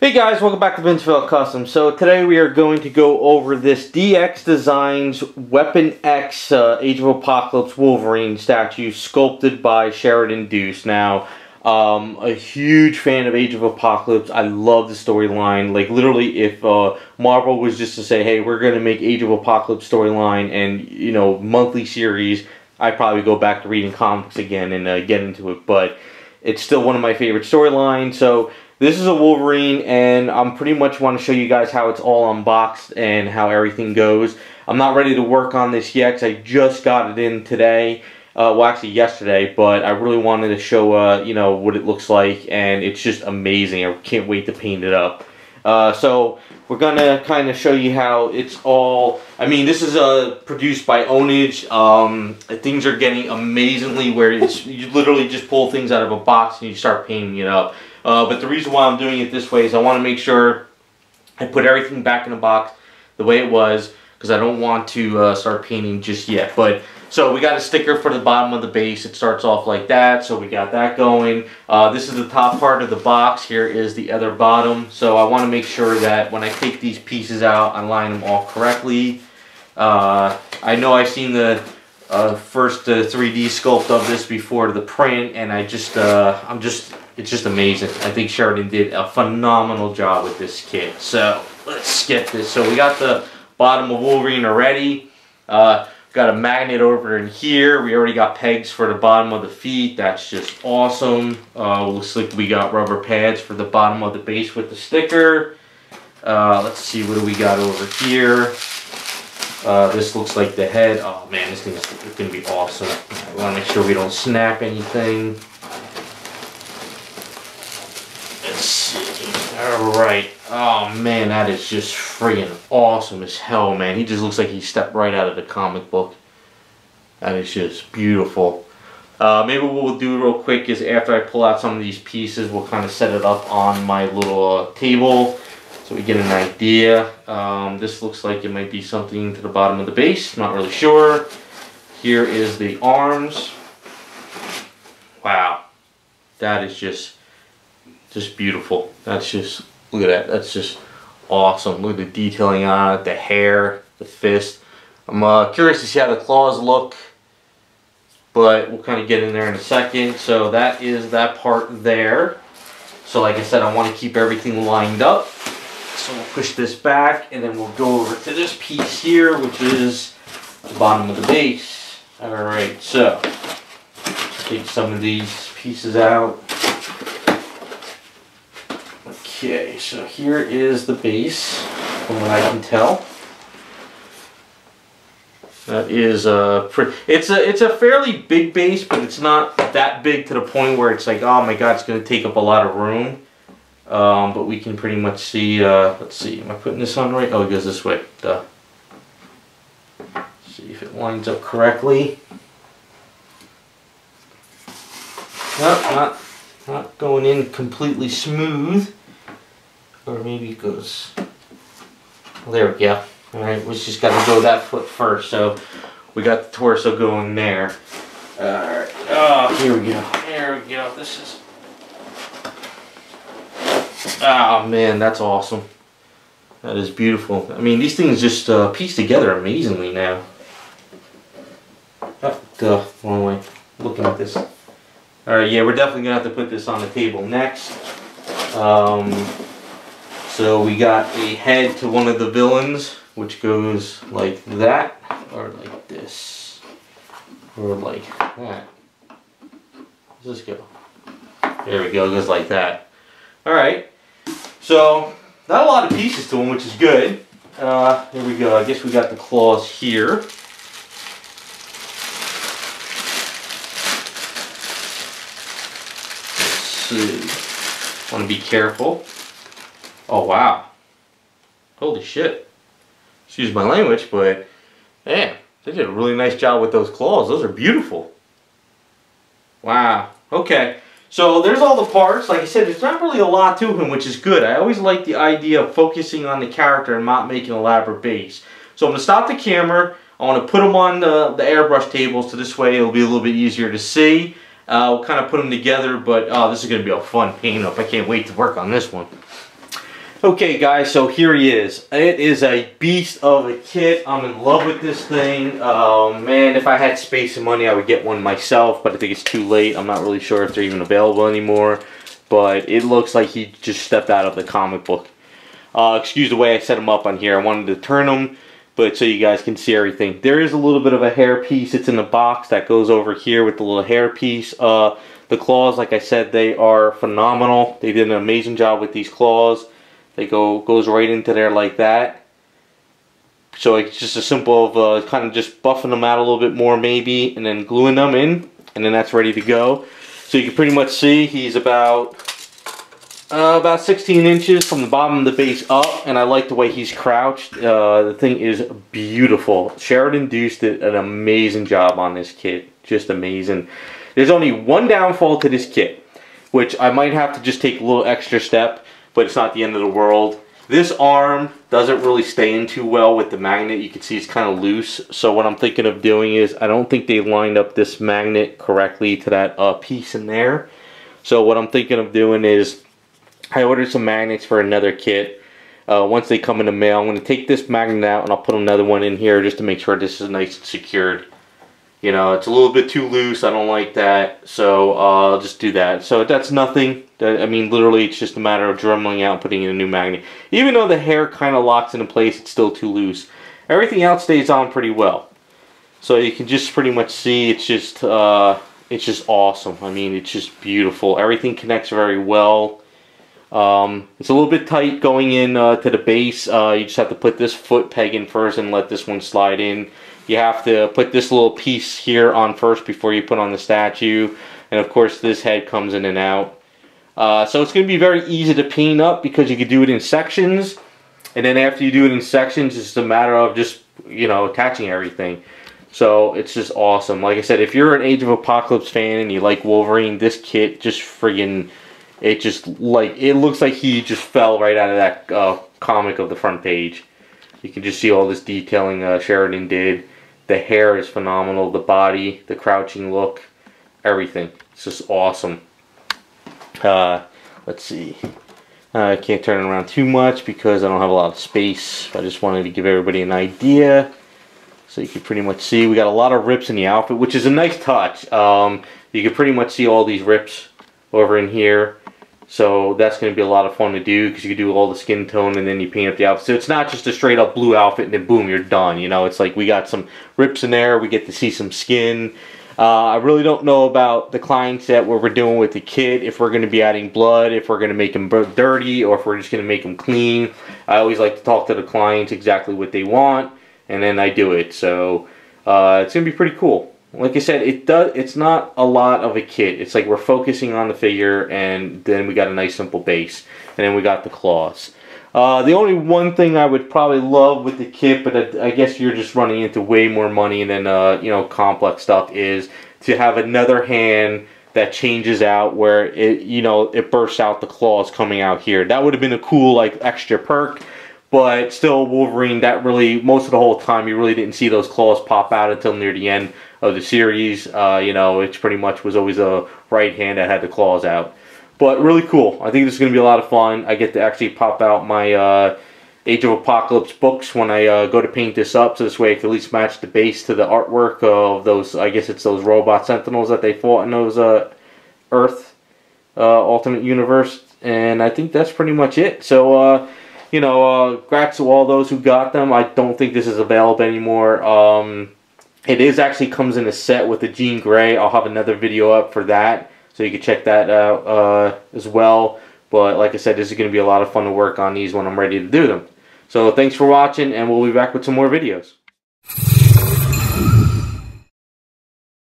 Hey guys, welcome back to Vinceville Custom. So today we are going to go over this DX Designs Weapon X Age of Apocalypse Wolverine statue sculpted by Sheridan Deuce. Now, a huge fan of Age of Apocalypse. I love the storyline. Like literally, if Marvel was just to say, "Hey, we're going to make Age of Apocalypse storyline and monthly series," I'd probably go back to reading comics again and get into it. But it's still one of my favorite storylines. So this is a Wolverine, and I'm pretty much want to show you guys how it's all unboxed and how everything goes. I'm not ready to work on this yet because I just got it in today. Well, actually yesterday, but I really wanted to show, what it looks like, and it's just amazing. I can't wait to paint it up. So we're going to kind of show you how it's all, this is produced by Ownage. Things are getting amazingly where you literally just pull things out of a box and you start painting it up. But the reason why I'm doing it this way is I want to make sure I put everything back in the box the way it was, because I don't want to start painting just yet. But so we got a sticker for the bottom of the base. It starts off like that, so we got that going. This is the top part of the box. Here is the other bottom. So I want to make sure that when I take these pieces out, I line them all correctly. I know I've seen the first 3D sculpt of this before the print, and it's just amazing. I think Sheridan did a phenomenal job with this kit. So let's get this. So we got the bottom of Wolverine already. Got a magnet over in here. We already got pegs for the bottom of the feet. That's just awesome. Looks like we got rubber pads for the bottom of the base with the sticker. Let's see, what do we got over here? This looks like the head. Oh man, this thing is going to be awesome. We want to make sure we don't snap anything. Let's see. Alright. Oh man, that is just friggin' awesome as hell, man. He just looks like he stepped right out of the comic book. That is just beautiful. Maybe what we'll do real quick is after I pull out some of these pieces, we'll kind of set it up on my little table so we get an idea. This looks like it might be something to the bottom of the base. Not really sure. Here is the arms. Wow. That is just beautiful. That's just, look at that. That's just awesome. Look at the detailing on it, the hair, the fist. I'm curious to see how the claws look, but we'll kind of get in there in a second. So that is that part there. So like I said, I want to keep everything lined up. So we'll push this back, and then we'll go over to this piece here, which is the bottom of the base. Alright, so take some of these pieces out. Okay, so here is the base, from what I can tell. That is it's a fairly big base, but it's not that big to the point where it's like, oh my god, it's going to take up a lot of room. But we can pretty much see, let's see, am I putting this on right? Oh, it goes this way. Duh. See if it lines up correctly. Nope, not going in completely smooth. Or maybe it goes, well, there we go. Alright, we just got to go that foot first. So we got the torso going there. Alright, oh, here we go. There we go. This is, oh man, that's awesome. That is beautiful. These things just piece together amazingly now. Oh, duh, wrong way. Looking at this. Alright, yeah, we're definitely going to have to put this on the table next. So we got a head to one of the villains, which goes like that, or like this, or like that. Where does this go? There we go, it goes like that. Alright, so not a lot of pieces to them, which is good. Here we go, I guess we got the claws here. Let's see, want to be careful. Oh wow, holy shit, excuse my language, but man, they did a really nice job with those claws. Those are beautiful. Wow, okay, so there's all the parts. Like I said, there's not really a lot to him, which is good. I always like the idea of focusing on the character and not making an elaborate base. So I'm going to stop the camera. I want to put them on the airbrush table, so this way it'll be a little bit easier to see. We'll kind of put them together, but this is going to be a fun paint up. I can't wait to work on this one. Okay guys, so here he is. It is a beast of a kit. I'm in love with this thing. Man, if I had space and money I would get one myself, but I think it's too late. I'm not really sure if they're even available anymore. But it looks like he just stepped out of the comic book. Excuse the way I set him up on here. I wanted to turn him, but so you guys can see everything. There is a little bit of a hair piece. It's in the box that goes over here with the little hair piece. The claws, like I said, they are phenomenal. They did an amazing job with these claws. They goes right into there like that. So it's just a simple of kind of just buffing them out a little bit more maybe, and then gluing them in, and then that's ready to go. So you can pretty much see he's about 16 inches from the bottom of the base up, and I like the way he's crouched. The thing is beautiful. Sheridan Deuce did an amazing job on this kit. Just amazing. There's only one downfall to this kit, which I might have to just take a little extra step, but it's not the end of the world. This arm doesn't really stay in too well with the magnet. You can see it's kind of loose. So what I'm thinking of doing is, I don't think they lined up this magnet correctly to that piece in there. So what I'm thinking of doing is, I ordered some magnets for another kit. Once they come in the mail, I'm going to take this magnet out and I'll put another one in here just to make sure this is nice and secured. You know, it's a little bit too loose. I don't like that. So I'll just do that. So that's nothing. I mean, literally, it's just a matter of dremeling out and putting in a new magnet. Even though the hair kind of locks into place, it's still too loose. Everything else stays on pretty well. So you can just pretty much see it's just awesome. I mean, it's just beautiful. Everything connects very well. It's a little bit tight going in to the base. You just have to put this foot peg in first and let this one slide in. You have to put this little piece here on first before you put on the statue. And of course this head comes in and out. So it's going to be very easy to paint up because you can do it in sections. And then after you do it in sections, it's just a matter of just, you know, attaching everything. So it's just awesome. Like I said, if you're an Age of Apocalypse fan and you like Wolverine, this kit just friggin'... it looks like he just fell right out of that comic of the front page. You can just see all this detailing Sheridan did. The hair is phenomenal. The body, the crouching look, everything. It's just awesome. Let's see. I can't turn it around too much because I don't have a lot of space. I just wanted to give everybody an idea. So you can pretty much see we got a lot of rips in the outfit, which is a nice touch. You can pretty much see all these rips over in here. So that's going to be a lot of fun to do because you can do all the skin tone and then you paint up the outfit. So it's not just a straight up blue outfit and then boom, you're done. You know, it's like we got some rips in there. We get to see some skin. I really don't know about the Klein set, what we're doing with the kit. If we're going to be adding blood, if we're going to make them dirty, or if we're just going to make them clean. I always like to talk to the clients exactly what they want, and then I do it. So it's going to be pretty cool. Like I said, it's not a lot of a kit. It's like we're focusing on the figure, and then we got a nice simple base, and then we got the claws. The only one thing I would probably love with the kit, but I guess you're just running into way more money than you know, complex stuff, is to have another hand that changes out where it, you know, it bursts out the claws coming out here. That would have been a cool like extra perk. But still, Wolverine, that really, most of the whole time, you really didn't see those claws pop out until near the end of the series. You know, it pretty much was always a right hand that had the claws out. But really cool. I think this is going to be a lot of fun. I get to actually pop out my Age of Apocalypse books when I go to paint this up. So this way I can at least match the base to the artwork of those, I guess it's those robot sentinels that they fought in those Earth alternate universe. And I think that's pretty much it. So, you know, congrats to all those who got them. I don't think this is available anymore. It is actually comes in a set with the Jean Grey. I'll have another video up for that, so you can check that out as well. But like I said, this is going to be a lot of fun to work on these when I'm ready to do them. So thanks for watching, and we'll be back with some more videos.